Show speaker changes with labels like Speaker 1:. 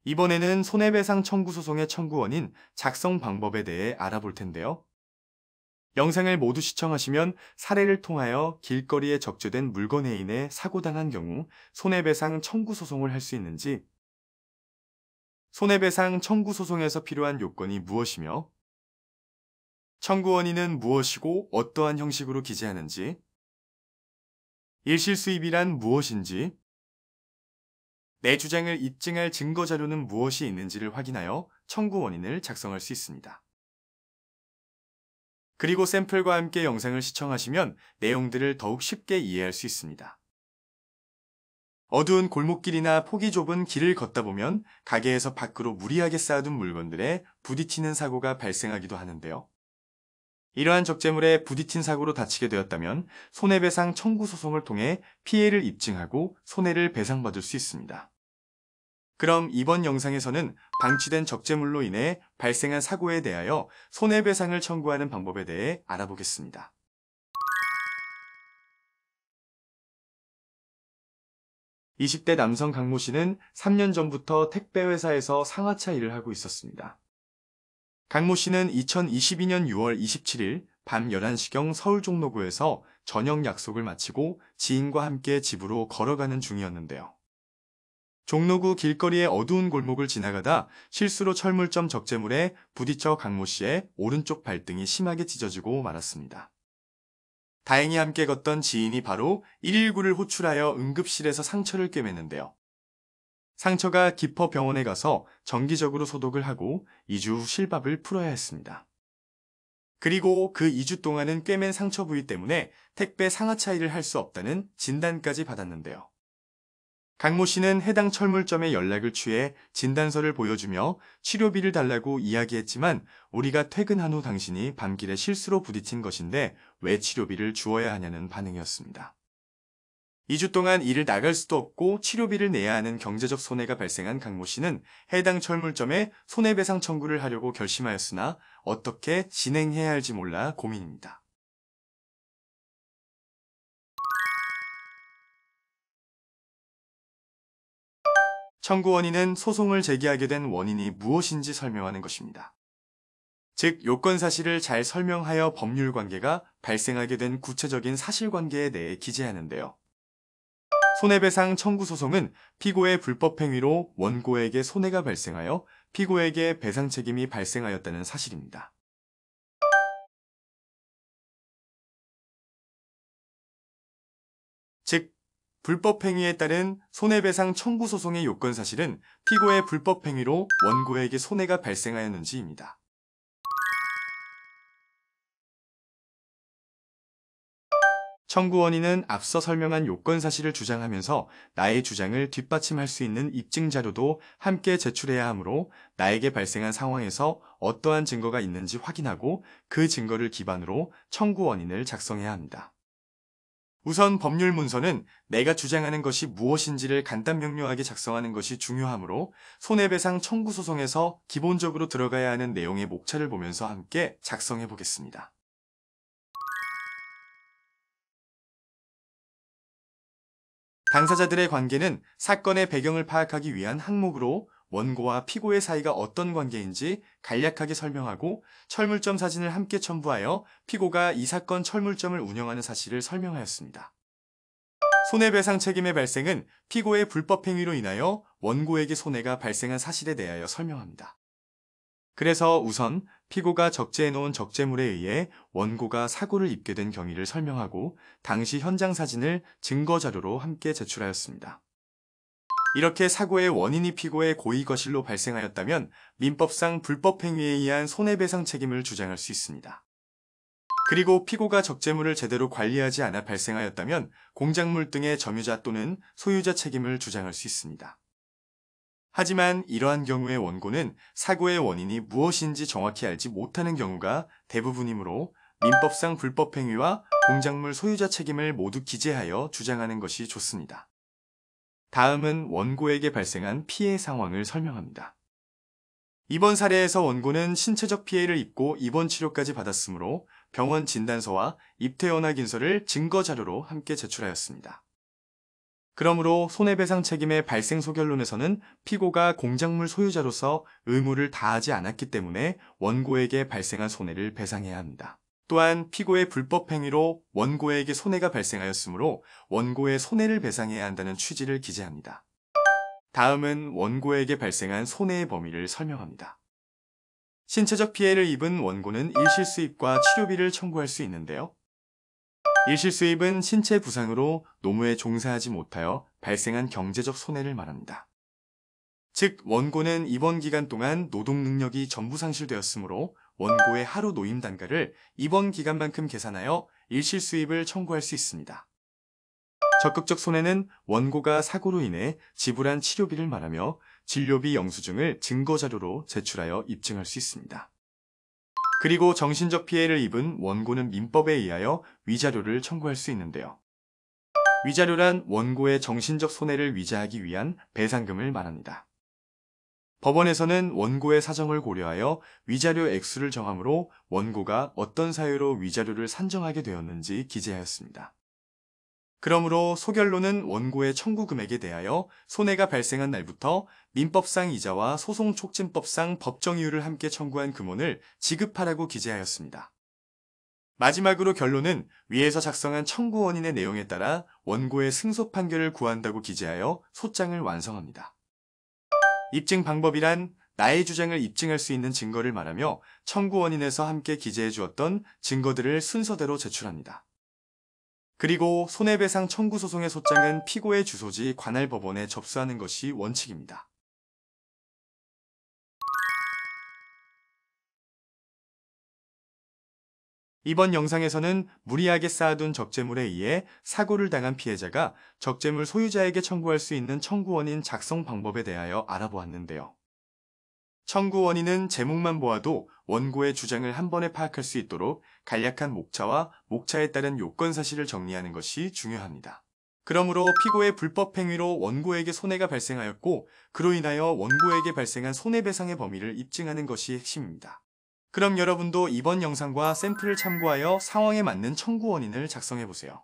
Speaker 1: 이번에는 손해배상 청구 소송의 청구 원인, 작성 방법에 대해 알아볼 텐데요. 영상을 모두 시청하시면 사례를 통하여 길거리에 적재된 물건에 인해 사고당한 경우 손해배상 청구 소송을 할 수 있는지, 손해배상 청구 소송에서 필요한 요건이 무엇이며, 청구 원인은 무엇이고 어떠한 형식으로 기재하는지, 일실수입이란 무엇인지, 내 주장을 입증할 증거 자료는 무엇이 있는지를 확인하여 청구 원인을 작성할 수 있습니다. 그리고 샘플과 함께 영상을 시청하시면 내용들을 더욱 쉽게 이해할 수 있습니다. 어두운 골목길이나 폭이 좁은 길을 걷다 보면 가게에서 밖으로 무리하게 쌓아둔 물건들에 부딪히는 사고가 발생하기도 하는데요. 이러한 적재물에 부딪힌 사고로 다치게 되었다면 손해배상 청구 소송을 통해 피해를 입증하고 손해를 배상받을 수 있습니다. 그럼 이번 영상에서는 방치된 적재물로 인해 발생한 사고에 대하여 손해배상을 청구하는 방법에 대해 알아보겠습니다. 20대 남성 강모 씨는 3년 전부터 택배회사에서 상하차 일을 하고 있었습니다. 강모 씨는 2022년 6월 27일 밤 11시경 서울 종로구에서 저녁 약속을 마치고 지인과 함께 집으로 걸어가는 중이었는데요. 종로구 길거리의 어두운 골목을 지나가다 실수로 철물점 적재물에 부딪혀 강모 씨의 오른쪽 발등이 심하게 찢어지고 말았습니다. 다행히 함께 걷던 지인이 바로 119를 호출하여 응급실에서 상처를 꿰맸는데요. 상처가 깊어 병원에 가서 정기적으로 소독을 하고 2주 후 실밥을 풀어야 했습니다. 그리고 그 2주 동안은 꿰맨 상처 부위 때문에 택배 상하차 일을 할 수 없다는 진단까지 받았는데요. 강모 씨는 해당 철물점에 연락을 취해 진단서를 보여주며 치료비를 달라고 이야기했지만 우리가 퇴근한 후 당신이 밤길에 실수로 부딪힌 것인데 왜 치료비를 주어야 하냐는 반응이었습니다. 2주 동안 일을 나갈 수도 없고 치료비를 내야 하는 경제적 손해가 발생한 강모 씨는 해당 철물점에 손해배상 청구를 하려고 결심하였으나 어떻게 진행해야 할지 몰라 고민입니다. 청구 원인은 소송을 제기하게 된 원인이 무엇인지 설명하는 것입니다. 즉, 요건 사실을 잘 설명하여 법률 관계가 발생하게 된 구체적인 사실관계에 대해 기재하는데요. 손해배상 청구 소송은 피고의 불법 행위로 원고에게 손해가 발생하여 피고에게 배상 책임이 발생하였다는 사실입니다. 즉, 불법 행위에 따른 손해배상 청구 소송의 요건 사실은 피고의 불법 행위로 원고에게 손해가 발생하였는지입니다. 청구 원인은 앞서 설명한 요건 사실을 주장하면서 나의 주장을 뒷받침할 수 있는 입증 자료도 함께 제출해야 하므로 나에게 발생한 상황에서 어떠한 증거가 있는지 확인하고 그 증거를 기반으로 청구 원인을 작성해야 합니다. 우선 법률 문서는 내가 주장하는 것이 무엇인지를 간단 명료하게 작성하는 것이 중요하므로 손해배상 청구 소송에서 기본적으로 들어가야 하는 내용의 목차를 보면서 함께 작성해 보겠습니다. 당사자들의 관계는 사건의 배경을 파악하기 위한 항목으로 원고와 피고의 사이가 어떤 관계인지 간략하게 설명하고 철물점 사진을 함께 첨부하여 피고가 이 사건 철물점을 운영하는 사실을 설명하였습니다. 손해배상 책임의 발생은 피고의 불법 행위로 인하여 원고에게 손해가 발생한 사실에 대하여 설명합니다. 그래서 우선 피고가 적재해놓은 적재물에 의해 원고가 사고를 입게 된 경위를 설명하고 당시 현장 사진을 증거자료로 함께 제출하였습니다. 이렇게 사고의 원인이 피고의 고의거실로 발생하였다면 민법상 불법 행위에 의한 손해배상 책임을 주장할 수 있습니다. 그리고 피고가 적재물을 제대로 관리하지 않아 발생하였다면 공작물 등의 점유자 또는 소유자 책임을 주장할 수 있습니다. 하지만 이러한 경우의 원고는 사고의 원인이 무엇인지 정확히 알지 못하는 경우가 대부분이므로 민법상 불법 행위와 공작물 소유자 책임을 모두 기재하여 주장하는 것이 좋습니다. 다음은 원고에게 발생한 피해 상황을 설명합니다. 이번 사례에서 원고는 신체적 피해를 입고 입원 치료까지 받았으므로 병원 진단서와 입퇴원학인서를 증거자료로 함께 제출하였습니다. 그러므로 손해배상 책임의 발생 소결론에서는 피고가 공작물 소유자로서 의무를 다하지 않았기 때문에 원고에게 발생한 손해를 배상해야 합니다. 또한 피고의 불법 행위로 원고에게 손해가 발생하였으므로 원고의 손해를 배상해야 한다는 취지를 기재합니다. 다음은 원고에게 발생한 손해의 범위를 설명합니다. 신체적 피해를 입은 원고는 일실수입과 치료비를 청구할 수 있는데요. 일실수입은 신체 부상으로 노무에 종사하지 못하여 발생한 경제적 손해를 말합니다. 즉, 원고는 입원 기간 동안 노동 능력이 전부 상실되었으므로 원고의 하루 노임 단가를 입원 기간만큼 계산하여 일실수입을 청구할 수 있습니다. 적극적 손해는 원고가 사고로 인해 지불한 치료비를 말하며 진료비 영수증을 증거자료로 제출하여 입증할 수 있습니다. 그리고 정신적 피해를 입은 원고는 민법에 의하여 위자료를 청구할 수 있는데요. 위자료란 원고의 정신적 손해를 위자하기 위한 배상금을 말합니다. 법원에서는 원고의 사정을 고려하여 위자료 액수를 정하므로 원고가 어떤 사유로 위자료를 산정하게 되었는지 기재하였습니다. 그러므로 소결론은 원고의 청구 금액에 대하여 손해가 발생한 날부터 민법상 이자와 소송촉진법상 법정 이유를 함께 청구한 금원을 지급하라고 기재하였습니다. 마지막으로 결론은 위에서 작성한 청구 원인의 내용에 따라 원고의 승소 판결을 구한다고 기재하여 소장을 완성합니다. 입증 방법이란 나의 주장을 입증할 수 있는 증거를 말하며 청구 원인에서 함께 기재해 주었던 증거들을 순서대로 제출합니다. 그리고 손해배상 청구 소송의 소장은 피고의 주소지 관할 법원에 접수하는 것이 원칙입니다. 이번 영상에서는 무리하게 쌓아둔 적재물에 의해 사고를 당한 피해자가 적재물 소유자에게 청구할 수 있는 청구 원인 작성 방법에 대하여 알아보았는데요. 청구 원인은 제목만 보아도 원고의 주장을 한 번에 파악할 수 있도록 간략한 목차와 목차에 따른 요건 사실을 정리하는 것이 중요합니다. 그러므로 피고의 불법 행위로 원고에게 손해가 발생하였고 그로 인하여 원고에게 발생한 손해배상의 범위를 입증하는 것이 핵심입니다. 그럼 여러분도 이번 영상과 샘플을 참고하여 상황에 맞는 청구 원인을 작성해보세요.